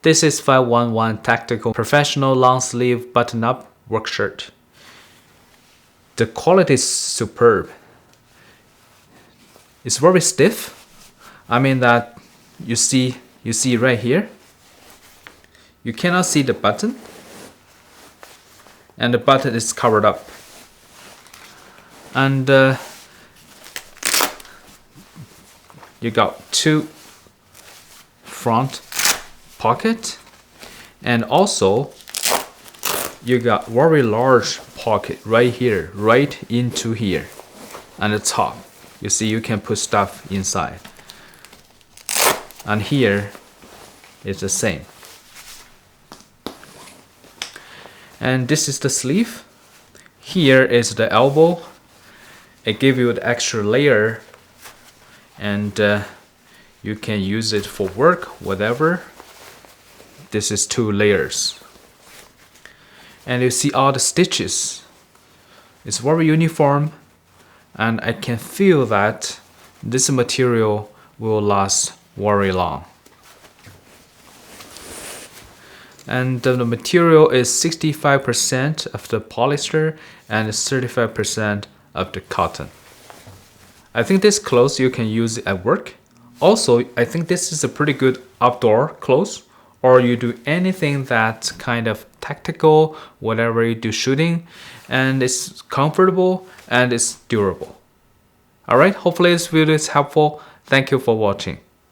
This is 511 Tactical Professional Long Sleeve Button-Up Work Shirt. The quality is superb. It's very stiff. I mean that you see right here. You cannot see the button, and the button is covered up. And you got two front pocket, and also you got very large pocket right here, right into here, on the top. You see, you can put stuff inside. And here it's the same. And this is the sleeve. Here is the elbow. It gives you the extra layer, and you can use it for work, whatever. This is 2 layers. And you see all the stitches. It's very uniform, and I can feel that this material will last very long. And the material is 65% of the polyester and 35% of the cotton. I think this clothes you can use at work. Also, I think this is a pretty good outdoor clothes, or you do anything that's kind of tactical, whatever you do shooting, and it's comfortable and it's durable. Alright, hopefully this video is helpful. Thank you for watching.